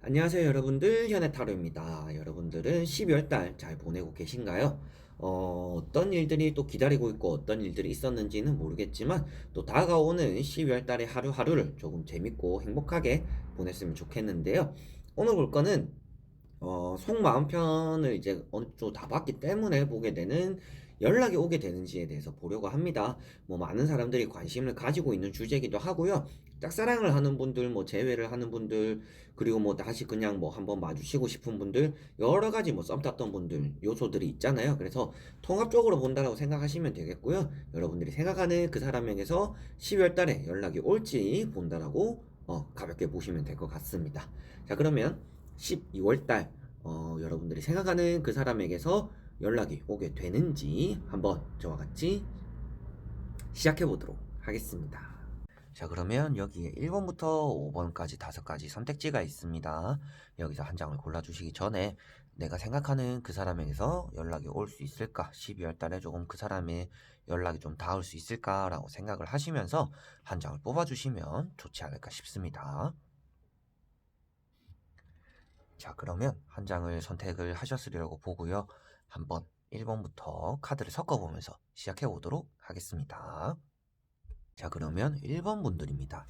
안녕하세요 여러분들, 현해타로입니다. 여러분들은 12월 달 잘 보내고 계신가요? 어떤 일들이 또 기다리고 있고 어떤 일들이 있었는지는 모르겠지만 또 다가오는 12월 달의 하루하루를 조금 재밌고 행복하게 보냈으면 좋겠는데요. 오늘 볼 거는 속마음 편을 이제 어느 쪽 다 봤기 때문에 보게 되는 연락이 오게 되는지에 대해서 보려고 합니다. 뭐 많은 사람들이 관심을 가지고 있는 주제이기도 하고요. 짝사랑을 하는 분들, 뭐 재회를 하는 분들, 그리고 뭐 다시 그냥 뭐 한번 마주치고 싶은 분들, 여러 가지 뭐 썸 탔던 분들 요소들이 있잖아요. 그래서 통합적으로 본다라고 생각하시면 되겠고요. 여러분들이 생각하는 그 사람에게서 12월 달에 연락이 올지 본다라고 가볍게 보시면 될 것 같습니다. 자, 그러면 12월 달 여러분들이 생각하는 그 사람에게서 연락이 오게 되는지 한번 저와 같이 시작해 보도록 하겠습니다. 자, 그러면 여기에 1번부터 5번까지 5가지 선택지가 있습니다. 여기서 한 장을 골라주시기 전에 내가 생각하는 그 사람에게서 연락이 올 수 있을까? 12월 달에 조금 그 사람의 연락이 좀 닿을 수 있을까라고 생각을 하시면서 한 장을 뽑아주시면 좋지 않을까 싶습니다. 자, 그러면 한 장을 선택을 하셨으리라고 보고요. 한번 1번부터 카드를 섞어보면서 시작해 보도록 하겠습니다. 자, 그러면 1번 분들입니다.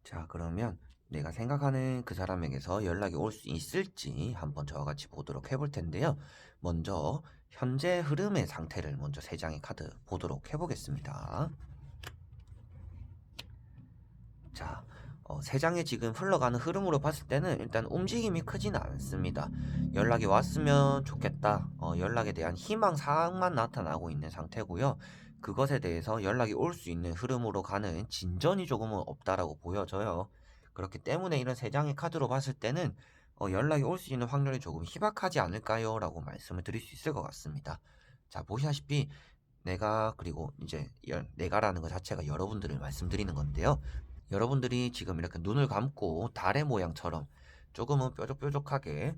자, 그러면 내가 생각하는 그 사람에게서 연락이 올 수 있을지 한번 저와 같이 보도록 해볼 텐데요. 먼저 현재 흐름의 상태를 먼저 3장의 카드 보도록 해보겠습니다. 자, 3장의 지금 흘러가는 흐름으로 봤을 때는 일단 움직임이 크지는 않습니다. 연락이 왔으면 좋겠다. 연락에 대한 희망사항만 나타나고 있는 상태고요. 그것에 대해서 연락이 올 수 있는 흐름으로 가는 진전이 조금은 없다라고 보여져요. 그렇기 때문에 이런 3장의 카드로 봤을 때는 연락이 올 수 있는 확률이 조금 희박하지 않을까요? 라고 말씀을 드릴 수 있을 것 같습니다. 자, 보시다시피 내가, 그리고 이제 내가라는 것 자체가 여러분들을 말씀드리는 건데요. 여러분들이 지금 이렇게 눈을 감고 달의 모양처럼 조금은 뾰족뾰족하게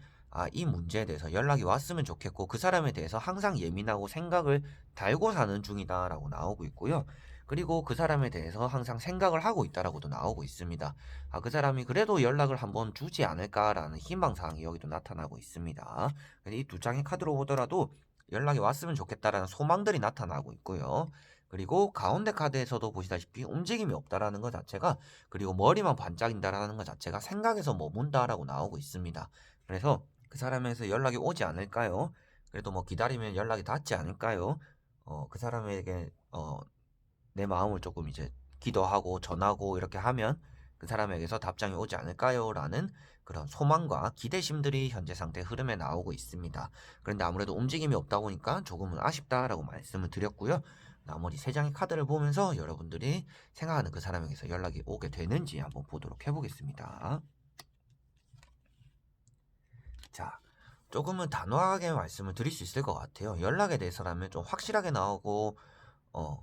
이 문제에 대해서 연락이 왔으면 좋겠고 그 사람에 대해서 항상 예민하고 생각을 달고 사는 중이다라고 나오고 있고요. 그리고 그 사람에 대해서 항상 생각을 하고 있다라고도 나오고 있습니다. 그 사람이 그래도 연락을 한번 주지 않을까라는 희망사항이 여기도 나타나고 있습니다. 이 두 장의 카드로 보더라도 연락이 왔으면 좋겠다라는 소망들이 나타나고 있고요. 그리고 가운데 카드에서도 보시다시피 움직임이 없다라는 것 자체가, 그리고 머리만 반짝인다라는 것 자체가 생각에서 머문다라고 나오고 있습니다. 그래서 그 사람에서 연락이 오지 않을까요? 그래도 뭐 기다리면 연락이 닿지 않을까요? 그 사람에게 내 마음을 조금 이제 기도하고 전하고 이렇게 하면 그 사람에게서 답장이 오지 않을까요? 라는 그런 소망과 기대심들이 현재 상태 흐름에 나오고 있습니다. 그런데 아무래도 움직임이 없다 보니까 조금은 아쉽다라고 말씀을 드렸고요. 나머지 3장의 카드를 보면서 여러분들이 생각하는 그 사람에게서 연락이 오게 되는지 한번 보도록 해보겠습니다. 자, 조금은 단호하게 말씀을 드릴 수 있을 것 같아요. 연락에 대해서라면 좀 확실하게 나오고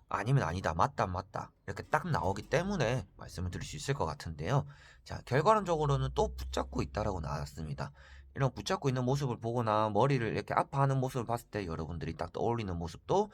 아니면 아니다, 맞다, 맞다. 이렇게 딱 나오기 때문에 말씀을 드릴 수 있을 것 같은데요. 자, 결과론적으로는 또 붙잡고 있다라고 나왔습니다. 이런 붙잡고 있는 모습을 보거나 머리를 이렇게 아파하는 모습을 봤을 때 여러분들이 딱 떠올리는 모습도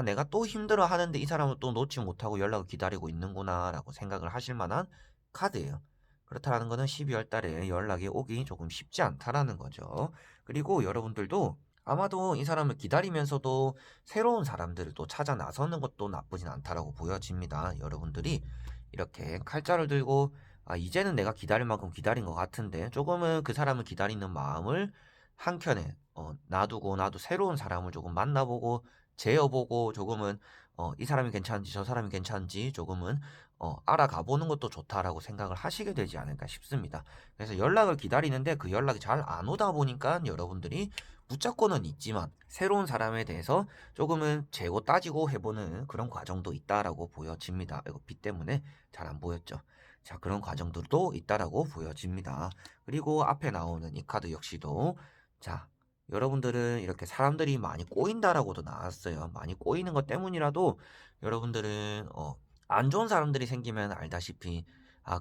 내가 또 힘들어 하는데 이 사람을 또 놓지 못하고 연락을 기다리고 있는구나 라고 생각을 하실 만한 카드예요. 그렇다는 것은 12월 달에 연락이 오기 조금 쉽지 않다라는 거죠. 그리고 여러분들도 아마도 이 사람을 기다리면서도 새로운 사람들을 또 찾아 나서는 것도 나쁘진 않다라고 보여집니다. 여러분들이 이렇게 칼자를 들고 이제는 내가 기다릴 만큼 기다린 것 같은데 조금은 그 사람을 기다리는 마음을 한켠에 놔두고 나도 새로운 사람을 조금 만나보고 재어보고 조금은 이 사람이 괜찮은지 저 사람이 괜찮은지 조금은 알아가 보는 것도 좋다라고 생각을 하시게 되지 않을까 싶습니다. 그래서 연락을 기다리는데 그 연락이 잘 안 오다 보니까 여러분들이 붙잡고는 있지만 새로운 사람에 대해서 조금은 재고 따지고 해보는 그런 과정도 있다라고 보여집니다. 이거 빛 때문에 잘 안 보였죠. 자, 그런 과정들도 있다라고 보여집니다. 그리고 앞에 나오는 이 카드 역시도 자, 여러분들은 이렇게 사람들이 많이 꼬인다라고도 나왔어요. 많이 꼬이는 것 때문이라도 여러분들은 안 좋은 사람들이 생기면 알다시피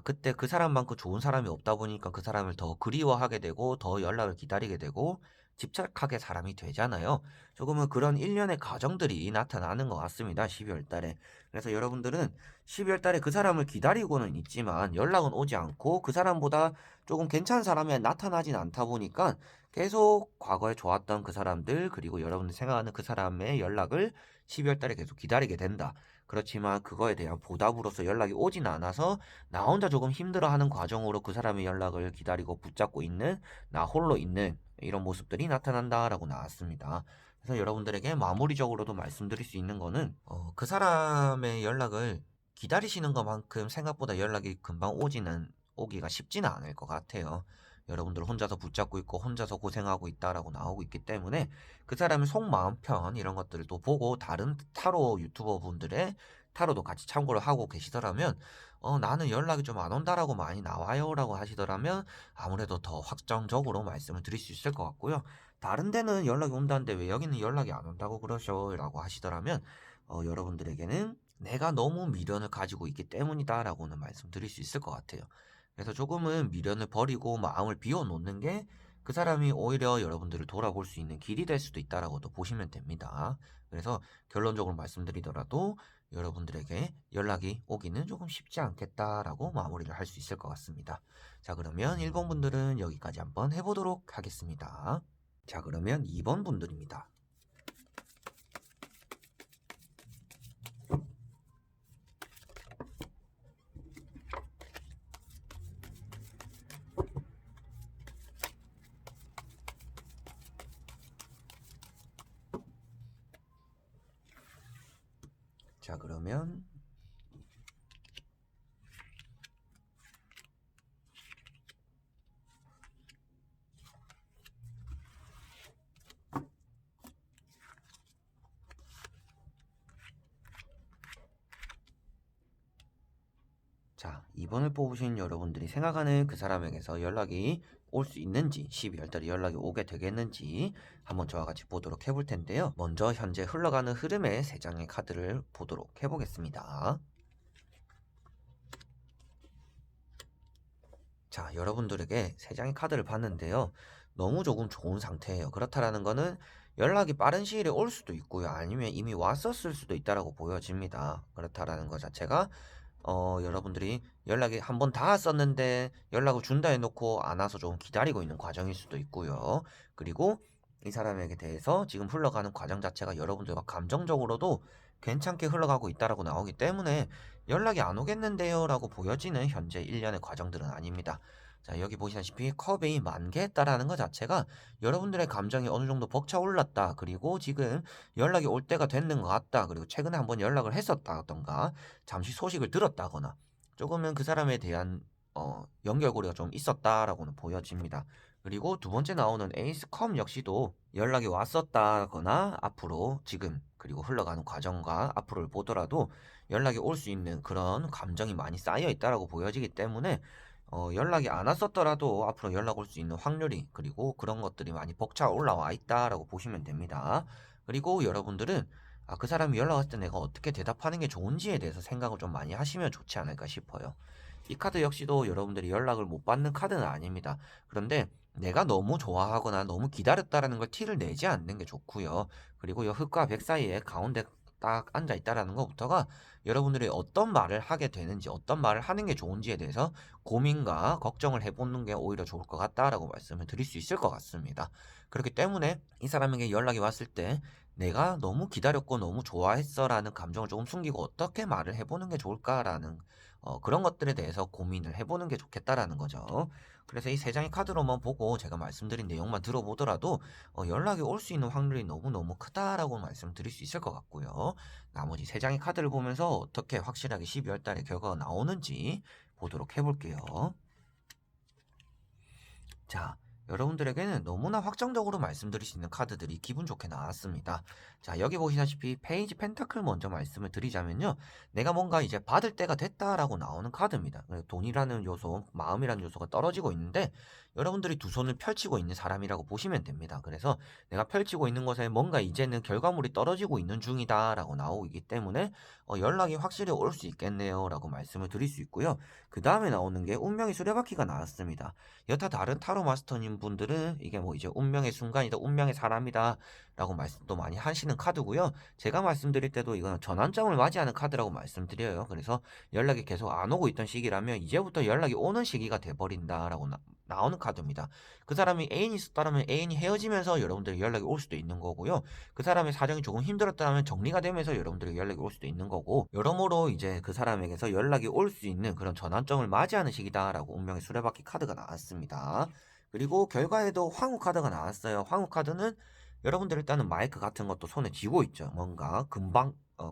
그때 그 사람만큼 좋은 사람이 없다 보니까 그 사람을 더 그리워하게 되고 더 연락을 기다리게 되고 집착하게 사람이 되잖아요. 조금은 그런 일련의 과정들이 나타나는 것 같습니다. 12월 달에. 그래서 여러분들은 12월 달에 그 사람을 기다리고는 있지만 연락은 오지 않고 그 사람보다 조금 괜찮은 사람이 나타나진 않다 보니까 계속 과거에 좋았던 그 사람들 그리고 여러분들 생각하는 그 사람의 연락을 12월 달에 계속 기다리게 된다. 그렇지만 그거에 대한 보답으로서 연락이 오진 않아서 나 혼자 조금 힘들어하는 과정으로 그 사람의 연락을 기다리고 붙잡고 있는 나 홀로 있는 이런 모습들이 나타난다라고 나왔습니다. 그래서 여러분들에게 마무리적으로도 말씀드릴 수 있는 거는 그 사람의 연락을 기다리시는 것만큼 생각보다 연락이 금방 오기가 쉽지는 않을 것 같아요. 여러분들 혼자서 붙잡고 있고 혼자서 고생하고 있다라고 나오고 있기 때문에 그 사람의 속마음 편 이런 것들도 보고 다른 타로 유튜버 분들의 타로도 같이 참고를 하고 계시더라면 나는 연락이 좀 안 온다라고 많이 나와요라고 하시더라면 아무래도 더 확정적으로 말씀을 드릴 수 있을 것 같고요. 다른 데는 연락이 온다는데 왜 여기는 연락이 안 온다고 그러셔라고 하시더라면 여러분들에게는 내가 너무 미련을 가지고 있기 때문이다라고는 말씀드릴 수 있을 것 같아요. 그래서 조금은 미련을 버리고 마음을 비워놓는 게 그 사람이 오히려 여러분들을 돌아볼 수 있는 길이 될 수도 있다라고도 보시면 됩니다. 그래서 결론적으로 말씀드리더라도 여러분들에게 연락이 오기는 조금 쉽지 않겠다라고 마무리를 할 수 있을 것 같습니다. 자, 그러면 1번 분들은 여기까지 한번 해보도록 하겠습니다. 자, 그러면 2번 분들입니다. 자, 그러면 자, 2번을 뽑으신 여러분들이 생각하는 그 사람에게서 연락이 올 수 있는지 12월 달에 연락이 오게 되겠는지 한번 저와 같이 보도록 해볼 텐데요. 먼저 현재 흘러가는 흐름의 3장의 카드를 보도록 해보겠습니다. 자, 여러분들에게 3장의 카드를 봤는데요. 너무 조금 좋은 상태예요. 그렇다라는 거는 연락이 빠른 시일에 올 수도 있고요. 아니면 이미 왔었을 수도 있다라고 보여집니다. 그렇다라는 것 자체가 여러분들이 연락이 한 번 닿았었는데 연락을 준다 해놓고 안 와서 좀 기다리고 있는 과정일 수도 있고요. 그리고 이 사람에게 대해서 지금 흘러가는 과정 자체가 여러분들과 감정적으로도 괜찮게 흘러가고 있다라고 나오기 때문에 연락이 안 오겠는데요 라고 보여지는 현재 일련의 과정들은 아닙니다. 자, 여기 보시다시피 컵이 만개했다라는 것 자체가 여러분들의 감정이 어느 정도 벅차올랐다. 그리고 지금 연락이 올 때가 됐는 것 같다. 그리고 최근에 한번 연락을 했었다던가 잠시 소식을 들었다거나 조금은 그 사람에 대한 연결고리가 좀 있었다라고는 보여집니다. 그리고 두 번째 나오는 에이스 컵 역시도 연락이 왔었다거나 앞으로 지금 그리고 흘러가는 과정과 앞으로를 보더라도 연락이 올 수 있는 그런 감정이 많이 쌓여 있다라고 보여지기 때문에 연락이 안 왔었더라도 앞으로 연락 올 수 있는 확률이 그리고 그런 것들이 많이 벅차 올라와 있다라고 보시면 됩니다. 그리고 여러분들은 그 사람이 연락 왔을 때 내가 어떻게 대답하는 게 좋은지에 대해서 생각을 좀 많이 하시면 좋지 않을까 싶어요. 이 카드 역시도 여러분들이 연락을 못 받는 카드는 아닙니다. 그런데 내가 너무 좋아하거나 너무 기다렸다라는 걸 티를 내지 않는 게 좋고요. 그리고 이 흑과 백 사이에 가운데 딱 앉아 있다라는 것부터가 여러분들이 어떤 말을 하게 되는지 어떤 말을 하는 게 좋은지에 대해서 고민과 걱정을 해보는 게 오히려 좋을 것 같다라고 말씀을 드릴 수 있을 것 같습니다. 그렇기 때문에 이 사람에게 연락이 왔을 때 내가 너무 기다렸고 너무 좋아했어라는 감정을 조금 숨기고 어떻게 말을 해보는 게 좋을까라는 그런 것들에 대해서 고민을 해보는 게 좋겠다라는 거죠. 그래서 이 3장의 카드로만 보고 제가 말씀드린 내용만 들어보더라도 연락이 올 수 있는 확률이 너무너무 크다라고 말씀드릴 수 있을 것 같고요. 나머지 3장의 카드를 보면서 어떻게 확실하게 12월 달에 결과가 나오는지 보도록 해볼게요. 자, 여러분들에게는 너무나 확정적으로 말씀드릴 수 있는 카드들이 기분 좋게 나왔습니다. 자, 여기 보시다시피 페이지 펜타클 먼저 말씀을 드리자면요. 내가 뭔가 이제 받을 때가 됐다라고 나오는 카드입니다. 돈이라는 요소, 마음이라는 요소가 떨어지고 있는데 여러분들이 두 손을 펼치고 있는 사람이라고 보시면 됩니다. 그래서 내가 펼치고 있는 것에 뭔가 이제는 결과물이 떨어지고 있는 중이다라고 나오고 있기 때문에 연락이 확실히 올 수 있겠네요라고 말씀을 드릴 수 있고요. 그 다음에 나오는 게 운명의 수레바퀴가 나왔습니다. 여타 다른 타로 마스터님 분들은 이게 뭐 이제 운명의 순간이다, 운명의 사람이다 라고 말씀도 많이 하시는 카드고요. 제가 말씀드릴 때도 이거는 전환점을 맞이하는 카드라고 말씀드려요. 그래서 연락이 계속 안 오고 있던 시기라면 이제부터 연락이 오는 시기가 돼버린다라고 나오는 카드입니다. 그 사람이 애인이 있었다면 애인이 헤어지면서 여러분들에게 연락이 올 수도 있는 거고요. 그 사람의 사정이 조금 힘들었다면 정리가 되면서 여러분들에게 연락이 올 수도 있는 거고, 여러모로 이제 그 사람에게서 연락이 올 수 있는 그런 전환점을 맞이하는 시기다라고 운명의 수레바퀴 카드가 나왔습니다. 그리고 결과에도 황후 카드가 나왔어요. 황후 카드는 여러분들 일단은 마이크 같은 것도 손에 쥐고 있죠. 뭔가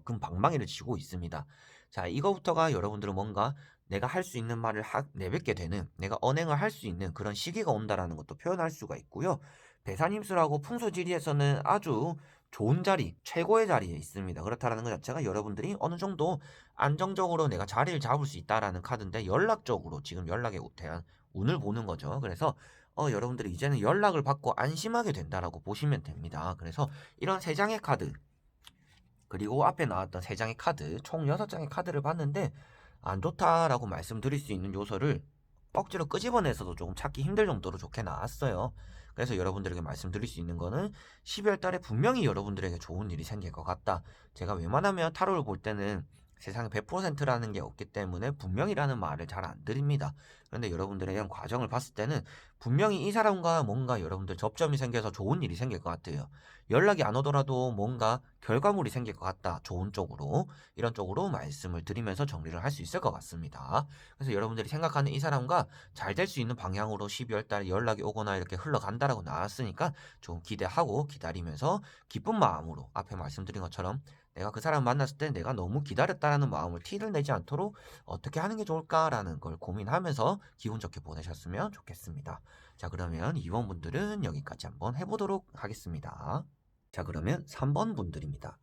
금방망이를 쥐고 있습니다. 자, 이거부터가 여러분들은 뭔가 내가 할 수 있는 말을 내뱉게 되는, 내가 언행을 할 수 있는 그런 시기가 온다라는 것도 표현할 수가 있고요. 배산임수라고 풍수지리에서는 아주 좋은 자리, 최고의 자리에 있습니다. 그렇다라는 것 자체가 여러분들이 어느 정도 안정적으로 내가 자리를 잡을 수 있다라는 카드인데, 연락적으로 지금 연락에 대한 운을 보는 거죠. 그래서 여러분들이 이제는 연락을 받고 안심하게 된다라고 보시면 됩니다. 그래서 이런 세 장의 카드, 그리고 앞에 나왔던 세 장의 카드, 총 6장의 카드를 봤는데 안 좋다라고 말씀드릴 수 있는 요소를 억지로 끄집어내서도 조금 찾기 힘들 정도로 좋게 나왔어요. 그래서 여러분들에게 말씀드릴 수 있는 거는 12월 달에 분명히 여러분들에게 좋은 일이 생길 것 같다. 제가 웬만하면 타로를 볼 때는 세상에 100%라는 게 없기 때문에 분명이라는 말을 잘 안 드립니다. 그런데 여러분들의 이런 과정을 봤을 때는 분명히 이 사람과 뭔가 여러분들 접점이 생겨서 좋은 일이 생길 것 같아요. 연락이 안 오더라도 뭔가 결과물이 생길 것 같다. 좋은 쪽으로, 이런 쪽으로 말씀을 드리면서 정리를 할 수 있을 것 같습니다. 그래서 여러분들이 생각하는 이 사람과 잘 될 수 있는 방향으로 12월 달에 연락이 오거나 이렇게 흘러간다라고 나왔으니까 좀 기대하고 기다리면서 기쁜 마음으로, 앞에 말씀드린 것처럼 내가 그 사람 만났을 때 내가 너무 기다렸다라는 마음을 티를 내지 않도록 어떻게 하는 게 좋을까라는 걸 고민하면서 기분 좋게 보내셨으면 좋겠습니다. 자, 그러면 2번 분들은 여기까지 한번 해보도록 하겠습니다. 자, 그러면 3번 분들입니다.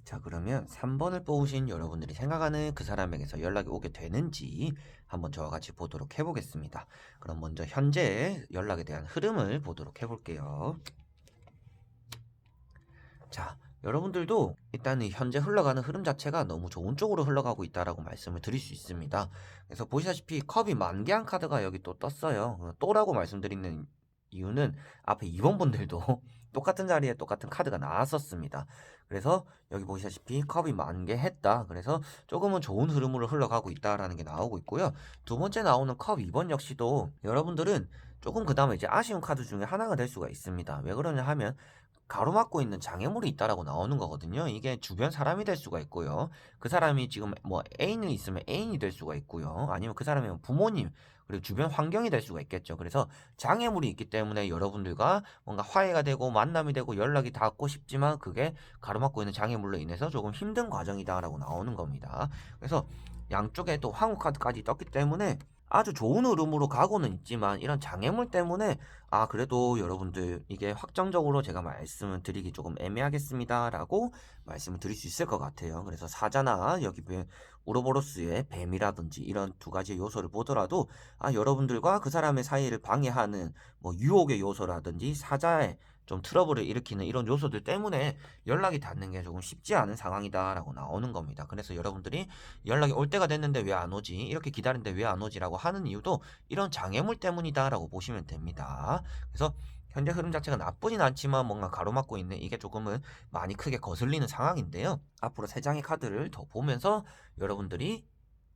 자, 그러면 3번을 뽑으신 여러분들이 생각하는 그 사람에게서 연락이 오게 되는지 한번 저와 같이 보도록 해보겠습니다. 그럼 먼저 현재 연락에 대한 흐름을 보도록 해볼게요. 자, 여러분들도 일단 현재 흘러가는 흐름 자체가 너무 좋은 쪽으로 흘러가고 있다라고 말씀을 드릴 수 있습니다. 그래서 보시다시피 컵이 만개한 카드가 여기 또 떴어요. 또라고 말씀드리는 이유는 앞에 2번 분들도 똑같은 자리에 똑같은 카드가 나왔었습니다. 그래서 여기 보시다시피 컵이 만개했다. 그래서 조금은 좋은 흐름으로 흘러가고 있다라는 게 나오고 있고요. 두 번째 나오는 컵 2번 역시도 여러분들은 조금 그 다음에 이제 아쉬운 카드 중에 하나가 될 수가 있습니다. 왜 그러냐 하면 가로막고 있는 장애물이 있다라고 나오는 거거든요. 이게 주변 사람이 될 수가 있고요. 그 사람이 지금 뭐 애인이 있으면 애인이 될 수가 있고요. 아니면 그 사람이 부모님, 그리고 주변 환경이 될 수가 있겠죠. 그래서 장애물이 있기 때문에 여러분들과 뭔가 화해가 되고 만남이 되고 연락이 닿고 싶지만 그게 가로막고 있는 장애물로 인해서 조금 힘든 과정이다라고 나오는 겁니다. 그래서 양쪽에 또 황후 카드까지 떴기 때문에 아주 좋은 흐름으로 가고는 있지만 이런 장애물 때문에 그래도 여러분들 이게 확정적으로 제가 말씀을 드리기 조금 애매하겠습니다라고 말씀을 드릴 수 있을 것 같아요. 그래서 사자나 여기 우로보로스의 뱀이라든지 이런 두 가지 요소를 보더라도 여러분들과 그 사람의 사이를 방해하는 뭐 유혹의 요소라든지 사자의 좀 트러블을 일으키는 이런 요소들 때문에 연락이 닿는 게 조금 쉽지 않은 상황이다라고 나오는 겁니다. 그래서 여러분들이 연락이 올 때가 됐는데 왜 안 오지? 이렇게 기다리는데 왜 안 오지라고 하는 이유도 이런 장애물 때문이다라고 보시면 됩니다. 그래서 현재 흐름 자체가 나쁘진 않지만 뭔가 가로막고 있는 이게 조금은 많이 크게 거슬리는 상황인데요. 앞으로 3장의 카드를 더 보면서 여러분들이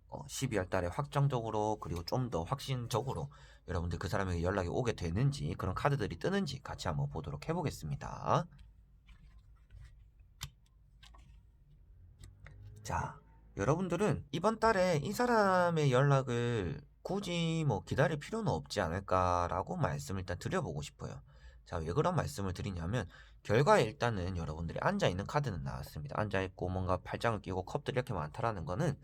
12월 달에 확정적으로 그리고 좀 더 확신적으로 여러분들 그 사람에게 연락이 오게 되는지, 그런 카드들이 뜨는지 같이 한번 보도록 해보겠습니다. 자, 여러분들은 이번 달에 이 사람의 연락을 굳이 뭐 기다릴 필요는 없지 않을까라고 말씀을 일단 드려보고 싶어요. 자, 왜 그런 말씀을 드리냐면, 결과에 일단은 여러분들이 앉아있는 카드는 나왔습니다. 앉아있고 뭔가 팔짱을 끼고 컵들이 이렇게 많다라는 거는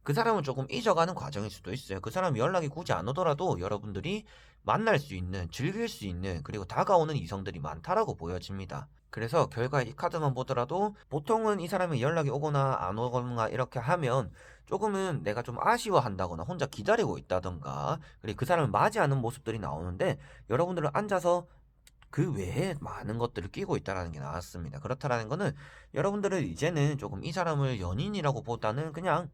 그 사람을 조금 잊어가는 과정일 수도 있어요. 그 사람 연락이 굳이 안 오더라도 여러분들이 만날 수 있는, 즐길 수 있는, 그리고 다가오는 이성들이 많다라고 보여집니다. 그래서 결과에 이 카드만 보더라도 보통은 이 사람이 연락이 오거나 안 오거나 이렇게 하면 조금은 내가 좀 아쉬워한다거나 혼자 기다리고 있다던가, 그리고 그 사람을 맞이하는 모습들이 나오는데, 여러분들은 앉아서 그 외에 많은 것들을 끼고 있다는 게 나왔습니다. 그렇다라는 거는 여러분들은 이제는 조금 이 사람을 연인이라고 보다는 그냥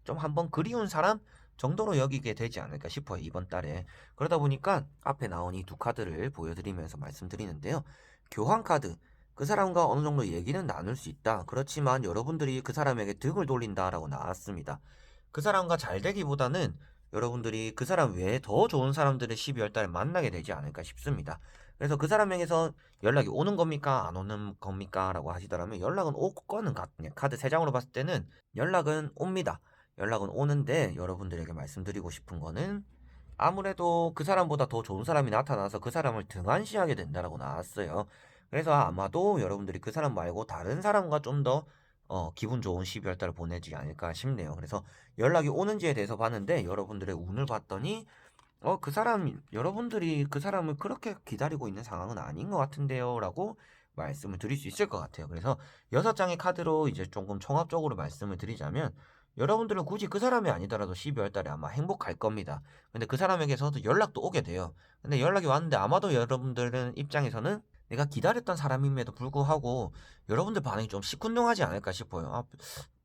좀 한번 그리운 사람 정도로 여기게 되지 않을까 싶어요, 이번 달에. 그러다 보니까 앞에 나온 이 두 카드를 보여드리면서 말씀드리는데요. 교환 카드. 그 사람과 어느 정도 얘기는 나눌 수 있다. 그렇지만 여러분들이 그 사람에게 등을 돌린다라고 나왔습니다. 그 사람과 잘 되기보다는 여러분들이 그 사람 외에 더 좋은 사람들을 12월 달에 만나게 되지 않을까 싶습니다. 그래서 그 사람에게서 연락이 오는 겁니까? 안 오는 겁니까? 라고 하시더라면 연락은 오거는 같네요. 카드 3장으로 봤을 때는 연락은 옵니다. 연락은 오는데, 여러분들에게 말씀드리고 싶은 거는 아무래도 그 사람보다 더 좋은 사람이 나타나서 그 사람을 등한시하게 된다라고 나왔어요. 그래서 아마도 여러분들이 그 사람 말고 다른 사람과 좀 더 기분 좋은 12월 달을 보내지 않을까 싶네요. 그래서 연락이 오는지에 대해서 봤는데, 여러분들의 운을 봤더니 그 사람, 여러분들이 그 사람을 그렇게 기다리고 있는 상황은 아닌 것 같은데요, 라고 말씀을 드릴 수 있을 것 같아요. 그래서 6장의 카드로 이제 조금 종합적으로 말씀을 드리자면, 여러분들은 굳이 그 사람이 아니더라도 12월 달에 아마 행복할 겁니다. 근데 그 사람에게서도 연락도 오게 돼요. 근데 연락이 왔는데 아마도 여러분들은 입장에서는 내가 기다렸던 사람임에도 불구하고 여러분들 반응이 좀 시큰둥하지 않을까 싶어요.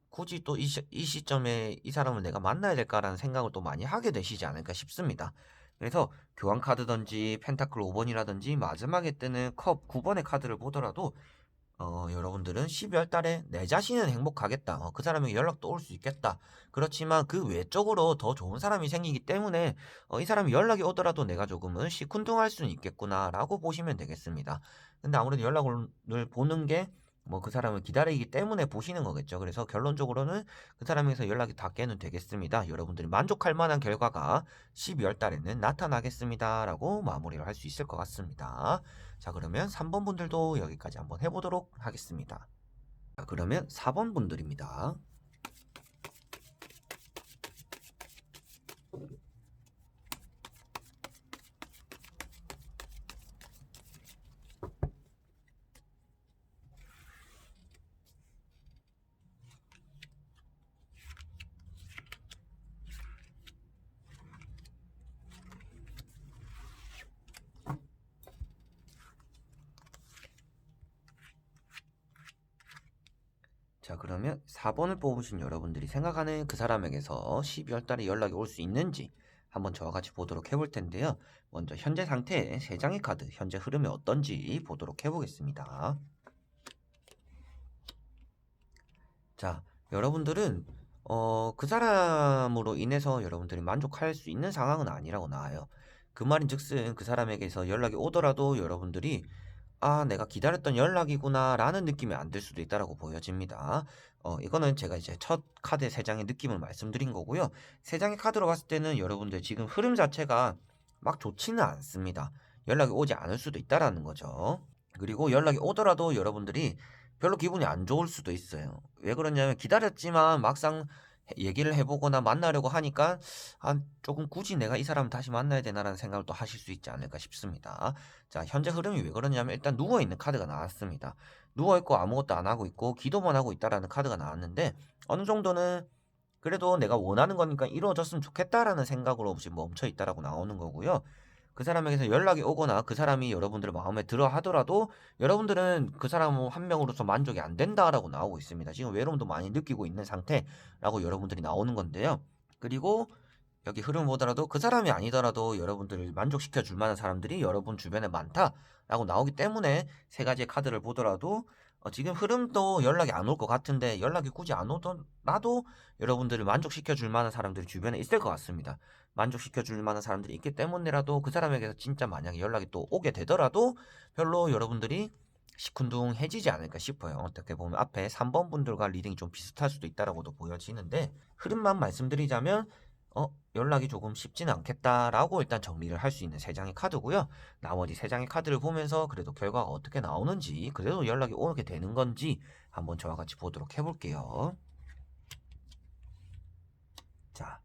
굳이 또 이 시점에 이 사람을 내가 만나야 될까라는 생각을 또 많이 하게 되시지 않을까 싶습니다. 그래서 교환 카드든지 펜타클 5번이라든지 마지막에 뜨는 컵 9번의 카드를 보더라도 여러분들은 12월 달에 내 자신은 행복하겠다. 그 사람에게 연락도 올 수 있겠다. 그렇지만 그 외적으로 더 좋은 사람이 생기기 때문에 이 사람이 연락이 오더라도 내가 조금은 시큰둥할 수는 있겠구나라고 보시면 되겠습니다. 근데 아무래도 연락을 보는 게 뭐 그 사람을 기다리기 때문에 보시는 거겠죠. 그래서 결론적으로는 그 사람에게서 연락이 닿게는 되겠습니다. 여러분들이 만족할 만한 결과가 12월 달에는 나타나겠습니다라고 마무리를 할 수 있을 것 같습니다. 자, 그러면 3번 분들도 여기까지 한번 해보도록 하겠습니다. 자, 그러면 4번 분들입니다. 자, 그러면 4번을 뽑으신 여러분들이 생각하는 그 사람에게서 12월 달에 연락이 올 수 있는지 한번 저와 같이 보도록 해볼 텐데요. 먼저 현재 상태의 3장의 카드, 현재 흐름이 어떤지 보도록 해보겠습니다. 자, 여러분들은 그 사람으로 인해서 여러분들이 만족할 수 있는 상황은 아니라고 나와요. 그 말인즉슨 그 사람에게서 연락이 오더라도 여러분들이 내가 기다렸던 연락이구나 라는 느낌이 안 들 수도 있다라고 보여집니다. 이거는 제가 이제 첫 카드 3장의 느낌을 말씀드린 거고요. 3장의 카드로 봤을 때는 여러분들 지금 흐름 자체가 막 좋지는 않습니다. 연락이 오지 않을 수도 있다라는 거죠. 그리고 연락이 오더라도 여러분들이 별로 기분이 안 좋을 수도 있어요. 왜 그러냐면 기다렸지만 막상 얘기를 해보거나 만나려고 하니까 조금 굳이 내가 이 사람을 다시 만나야 되나라는 생각을 또 하실 수 있지 않을까 싶습니다. 자, 현재 흐름이 왜 그러냐면 일단 누워있는 카드가 나왔습니다. 누워있고 아무것도 안 하고 있고 기도만 하고 있다라는 카드가 나왔는데, 어느 정도는 그래도 내가 원하는 거니까 이루어졌으면 좋겠다라는 생각으로 지금 멈춰 있다라고 나오는 거고요. 그 사람에게서 연락이 오거나 그 사람이 여러분들을 마음에 들어 하더라도 여러분들은 그 사람 한 명으로서 만족이 안 된다라고 나오고 있습니다. 지금 외로움도 많이 느끼고 있는 상태라고 여러분들이 나오는 건데요. 그리고 여기 흐름 보더라도 그 사람이 아니더라도 여러분들을 만족시켜 줄 만한 사람들이 여러분 주변에 많다라고 나오기 때문에 3가지의 카드를 보더라도 지금 흐름도 연락이 안 올 것 같은데, 연락이 굳이 안 오더라도 여러분들을 만족시켜 줄 만한 사람들이 주변에 있을 것 같습니다. 만족시켜 줄 만한 사람들이 있기 때문이라도 그 사람에게서 진짜 만약에 연락이 또 오게 되더라도 별로 여러분들이 시큰둥해지지 않을까 싶어요. 어떻게 보면 앞에 3번 분들과 리딩이 좀 비슷할 수도 있다라고도 보여지는데, 흐름만 말씀드리자면 연락이 조금 쉽지는 않겠다라고 일단 정리를 할 수 있는 3장의 카드고요. 나머지 3장의 카드를 보면서 그래도 결과가 어떻게 나오는지, 그래도 연락이 오게 되는 건지 한번 저와 같이 보도록 해볼게요. 자,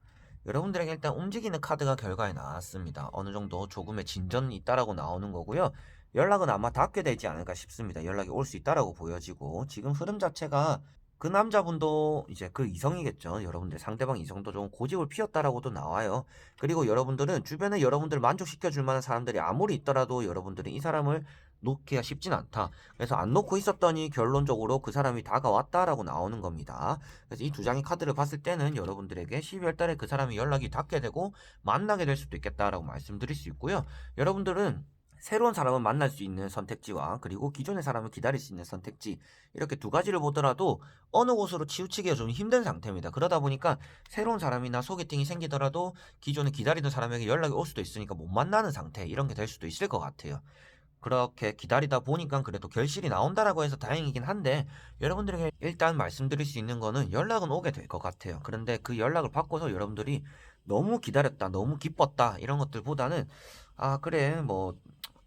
여러분들에게 일단 움직이는 카드가 결과에 나왔습니다. 어느 정도 조금의 진전이 있다라고 나오는 거고요. 연락은 아마 닿게 되지 않을까 싶습니다. 연락이 올 수 있다라고 보여지고, 지금 흐름 자체가 그 남자분도 이제 그 이성이겠죠. 여러분들 상대방 이성도 좀 고집을 피웠다라고도 나와요. 그리고 여러분들은 주변에 여러분들을 만족시켜 줄 만한 사람들이 아무리 있더라도 여러분들이 이 사람을 놓기가 쉽진 않다. 그래서 안 놓고 있었더니 결론적으로 그 사람이 다가왔다라고 나오는 겁니다. 그래서 이 2장의 카드를 봤을 때는 여러분들에게 12월 달에 그 사람이 연락이 닿게 되고 만나게 될 수도 있겠다라고 말씀드릴 수 있고요. 여러분들은 새로운 사람을 만날 수 있는 선택지와 그리고 기존의 사람을 기다릴 수 있는 선택지, 이렇게 2가지를 보더라도 어느 곳으로 치우치기가 좀 힘든 상태입니다. 그러다 보니까 새로운 사람이나 소개팅이 생기더라도 기존에 기다리던 사람에게 연락이 올 수도 있으니까 못 만나는 상태, 이런 게 될 수도 있을 것 같아요. 그렇게 기다리다 보니까 그래도 결실이 나온다라고 해서 다행이긴 한데, 여러분들에게 일단 말씀드릴 수 있는 거는 연락은 오게 될 것 같아요. 그런데 그 연락을 받고서 여러분들이 너무 기다렸다, 너무 기뻤다, 이런 것들보다는 그래, 뭐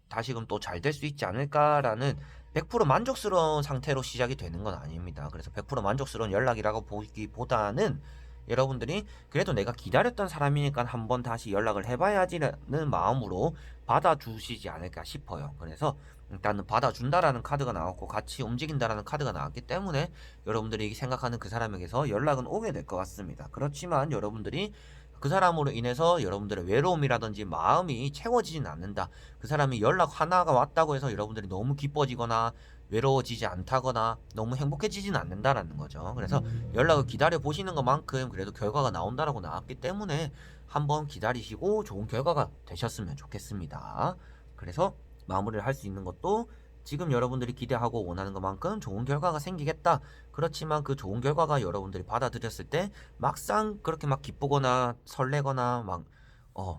다시금 또 잘 될 수 있지 않을까라는 100% 만족스러운 상태로 시작이 되는 건 아닙니다. 그래서 100% 만족스러운 연락이라고 보기보다는 여러분들이 그래도 내가 기다렸던 사람이니까 한번 다시 연락을 해봐야지라는 마음으로 받아주시지 않을까 싶어요. 그래서 일단은 받아준다라는 카드가 나왔고 같이 움직인다라는 카드가 나왔기 때문에 여러분들이 생각하는 그 사람에게서 연락은 오게 될 것 같습니다. 그렇지만 여러분들이 그 사람으로 인해서 여러분들의 외로움이라든지 마음이 채워지진 않는다. 그 사람이 연락 하나가 왔다고 해서 여러분들이 너무 기뻐지거나 외로워지지 않다거나 너무 행복해지진 않는다라는 거죠. 그래서 연락을 기다려 보시는 것만큼 그래도 결과가 나온다라고 나왔기 때문에 한번 기다리시고 좋은 결과가 되셨으면 좋겠습니다. 그래서 마무리를 할 수 있는 것도 지금 여러분들이 기대하고 원하는 것만큼 좋은 결과가 생기겠다. 그렇지만 그 좋은 결과가 여러분들이 받아들였을 때 막상 그렇게 막 기쁘거나 설레거나 막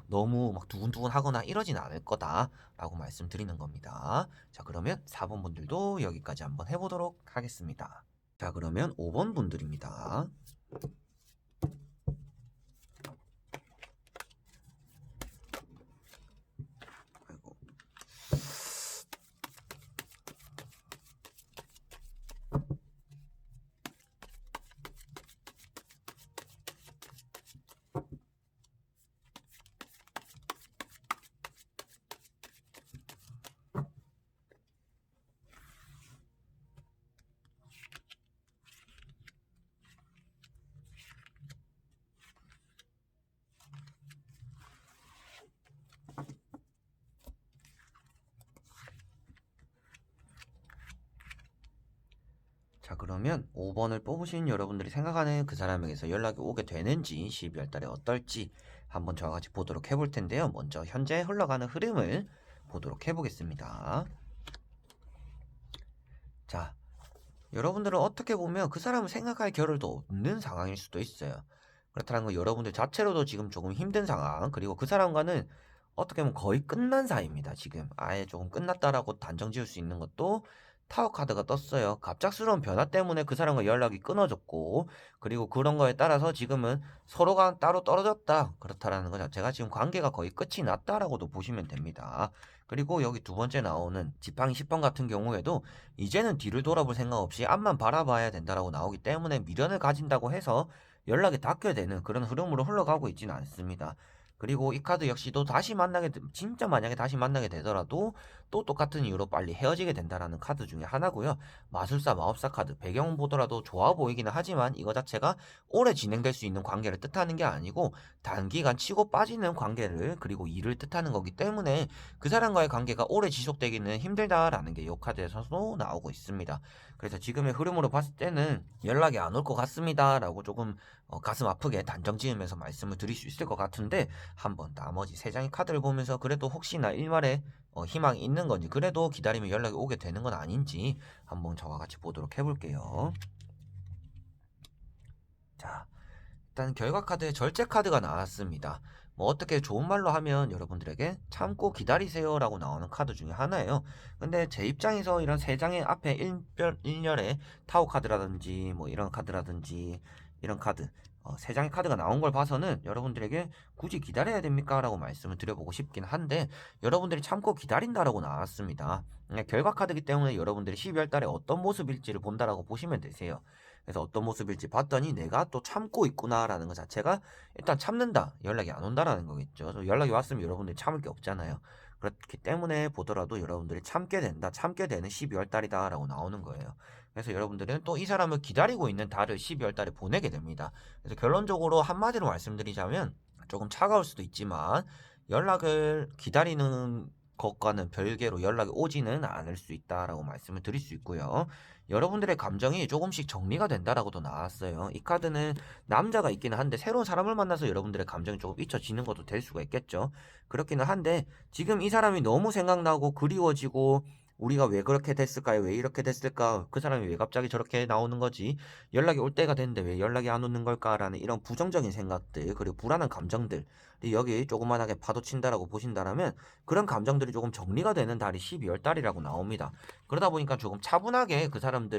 너무 막 두근두근 하거나 이러진 않을 거다라고 말씀드리는 겁니다. 자, 그러면 4번 분들도 여기까지 한번 해보도록 하겠습니다. 자, 그러면 5번 분들입니다. 아이고. 자, 그러면 5번을 뽑으신 여러분들이 생각하는 그 사람에게서 연락이 오게 되는지 12월 달에 어떨지 한번 저와 같이 보도록 해볼 텐데요. 먼저 현재 흘러가는 흐름을 보도록 해보겠습니다. 자, 여러분들은 어떻게 보면 그 사람을 생각할 겨를도 없는 상황일 수도 있어요. 그렇다는 건 여러분들 자체로도 지금 조금 힘든 상황, 그리고 그 사람과는 어떻게 보면 거의 끝난 사이입니다. 지금 아예 조금 끝났다라고 단정 지을 수 있는 것도 타워 카드가 떴어요. 갑작스러운 변화 때문에 그 사람과 연락이 끊어졌고, 그리고 그런 거에 따라서 지금은 서로가 따로 떨어졌다, 그렇다라는 것 자체가 지금 관계가 거의 끝이 났다라고도 보시면 됩니다. 그리고 여기 2번째 나오는 지팡이 10번 같은 경우에도 이제는 뒤를 돌아볼 생각 없이 앞만 바라봐야 된다라고 나오기 때문에 미련을 가진다고 해서 연락이 닿게 되는 그런 흐름으로 흘러가고 있지는 않습니다. 그리고 이 카드 역시도 진짜 만약에 다시 만나게 되더라도 또 똑같은 이유로 빨리 헤어지게 된다라는 카드 중에 하나고요. 마술사, 마법사 카드 배경 보더라도 좋아 보이기는 하지만 이거 자체가 오래 진행될 수 있는 관계를 뜻하는 게 아니고 단기간 치고 빠지는 관계를, 그리고 일을 뜻하는 거기 때문에 그 사람과의 관계가 오래 지속되기는 힘들다라는 게 이 카드에서도 나오고 있습니다. 그래서 지금의 흐름으로 봤을 때는 연락이 안 올 것 같습니다라고 조금 가슴 아프게 단정 지으면서 말씀을 드릴 수 있을 것 같은데, 한번 나머지 3장의 카드를 보면서 그래도 혹시나 일말에 희망이 있는 건지, 그래도 기다리면 연락이 오게 되는 건 아닌지 한번 저와 같이 보도록 해볼게요. 자, 일단 결과 카드에 절제 카드가 나왔습니다. 뭐 어떻게 좋은 말로 하면 여러분들에게 참고 기다리세요라고 나오는 카드 중에 하나예요. 근데 제 입장에서 이런 세 장의 앞에 일렬에 타오 카드라든지 뭐 이런 카드라든지 이런 카드 세 장의 카드가 나온 걸 봐서는 여러분들에게 굳이 기다려야 됩니까? 라고 말씀을 드려보고 싶긴 한데 여러분들이 참고 기다린다라고 나왔습니다. 결과 카드이기 때문에 여러분들이 12월 달에 어떤 모습일지를 본다라고 보시면 되세요. 그래서 어떤 모습일지 봤더니 내가 또 참고 있구나라는 것 자체가 일단 참는다. 연락이 안 온다라는 거겠죠. 연락이 왔으면 여러분들이 참을 게 없잖아요. 그렇기 때문에 보더라도 여러분들이 참게 된다. 참게 되는 12월 달이다라고 나오는 거예요. 그래서 여러분들은 또 이 사람을 기다리고 있는 달을 12월 달에 보내게 됩니다. 그래서 결론적으로 한마디로 말씀드리자면 조금 차가울 수도 있지만 연락을 기다리는 것과는 별개로 연락이 오지는 않을 수 있다라고 말씀을 드릴 수 있고요. 여러분들의 감정이 조금씩 정리가 된다라고도 나왔어요. 이 카드는 남자가 있기는 한데 새로운 사람을 만나서 여러분들의 감정이 조금 잊혀지는 것도 될 수가 있겠죠. 그렇기는 한데 지금 이 사람이 너무 생각나고 그리워지고 우리가 왜 그렇게 됐을까요? 왜 이렇게 됐을까? 그 사람이 왜 갑자기 저렇게 나오는 거지? 연락이 올 때가 됐는데 왜 연락이 안 오는 걸까라는 이런 부정적인 생각들 그리고 불안한 감정들이 여기 조그만하게 파도친다라고 보신다라면 그런 감정들이 조금 정리가 되는 달이 12월 달이라고 나옵니다. 그러다 보니까 조금 차분하게 그 사람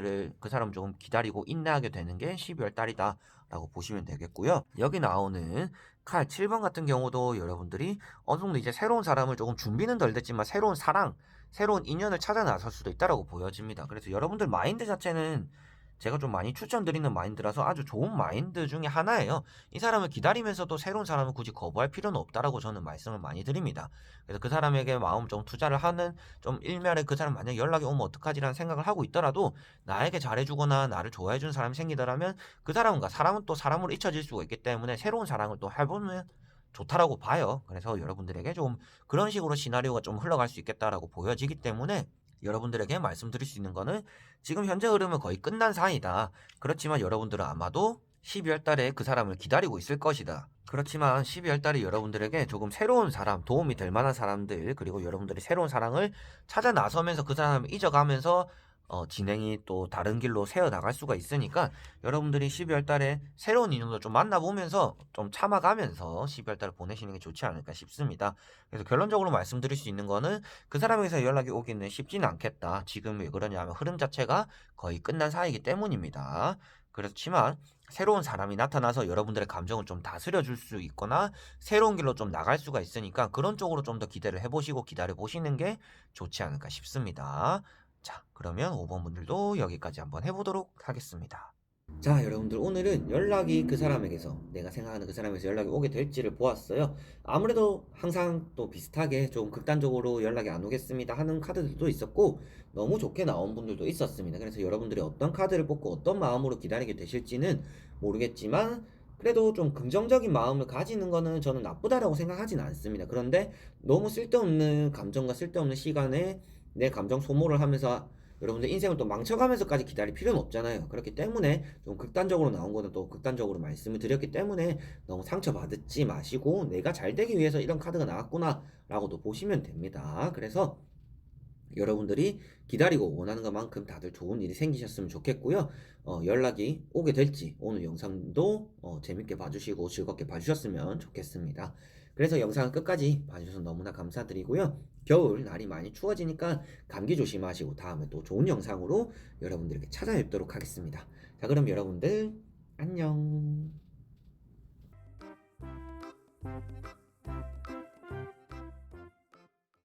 조금 기다리고 인내하게 되는 게 12월 달이다라고 보시면 되겠고요. 여기 나오는 칼 7번 같은 경우도 여러분들이 어느 정도 이제 새로운 사람을 조금 준비는 덜 됐지만 새로운 사랑, 새로운 인연을 찾아 나설 수도 있다라고 보여집니다. 그래서 여러분들 마인드 자체는 제가 좀 많이 추천드리는 마인드라서 아주 좋은 마인드 중에 하나예요. 이 사람을 기다리면서도 새로운 사람을 굳이 거부할 필요는 없다라고 저는 말씀을 많이 드립니다. 그래서 그 사람에게 마음 좀 투자를 하는 좀 일면에 그 사람 만약 연락이 오면 어떡하지라는 생각을 하고 있더라도 나에게 잘해주거나 나를 좋아해주는 사람이 생기더라면 그 사람과 사람은 또 사람으로 잊혀질 수가 있기 때문에 새로운 사랑을 또 해보면 좋다라고 봐요. 그래서 여러분들에게 좀 그런 식으로 시나리오가 좀 흘러갈 수 있겠다라고 보여지기 때문에 여러분들에게 말씀드릴 수 있는 거는 지금 현재 흐름은 거의 끝난 사이다. 그렇지만 여러분들은 아마도 12월 달에 그 사람을 기다리고 있을 것이다. 그렇지만 12월 달에 여러분들에게 조금 새로운 사람, 도움이 될 만한 사람들, 그리고 여러분들이 새로운 사랑을 찾아 나서면서 그 사람을 잊어가면서 진행이 또 다른 길로 새어 나갈 수가 있으니까 여러분들이 12월 달에 새로운 인연도 좀 만나보면서 좀 참아가면서 12월 달을 보내시는 게 좋지 않을까 싶습니다. 그래서 결론적으로 말씀드릴 수 있는 거는 그 사람에게서 연락이 오기는 쉽지는 않겠다. 지금 왜 그러냐면 흐름 자체가 거의 끝난 사이이기 때문입니다. 그렇지만 새로운 사람이 나타나서 여러분들의 감정을 좀 다스려 줄 수 있거나 새로운 길로 좀 나갈 수가 있으니까 그런 쪽으로 좀 더 기대를 해보시고 기다려 보시는 게 좋지 않을까 싶습니다. 자, 그러면 5번 분들도 여기까지 한번 해보도록 하겠습니다. 자, 여러분들 오늘은 연락이 그 사람에게서 내가 생각하는 그 사람에게서 연락이 오게 될지를 보았어요. 아무래도 항상 또 비슷하게 좀 극단적으로 연락이 안 오겠습니다 하는 카드들도 있었고 너무 좋게 나온 분들도 있었습니다. 그래서 여러분들이 어떤 카드를 뽑고 어떤 마음으로 기다리게 되실지는 모르겠지만 그래도 좀 긍정적인 마음을 가지는 거는 저는 나쁘다라고 생각하진 않습니다. 그런데 너무 쓸데없는 감정과 쓸데없는 시간에 내 감정 소모를 하면서 여러분들 인생을 또 망쳐가면서까지 기다릴 필요는 없잖아요. 그렇기 때문에 좀 극단적으로 나온 거는 또 극단적으로 말씀을 드렸기 때문에 너무 상처받지 마시고 내가 잘 되기 위해서 이런 카드가 나왔구나 라고도 보시면 됩니다. 그래서 여러분들이 기다리고 원하는 것만큼 다들 좋은 일이 생기셨으면 좋겠고요. 연락이 오게 될지 오늘 영상도 재밌게 봐주시고 즐겁게 봐주셨으면 좋겠습니다. 그래서 영상 끝까지 봐주셔서 너무나 감사드리고요. 겨울 날이 많이 추워지니까 감기 조심하시고 다음에 또 좋은 영상으로 여러분들에게 찾아뵙도록 하겠습니다. 자, 그럼 여러분들 안녕.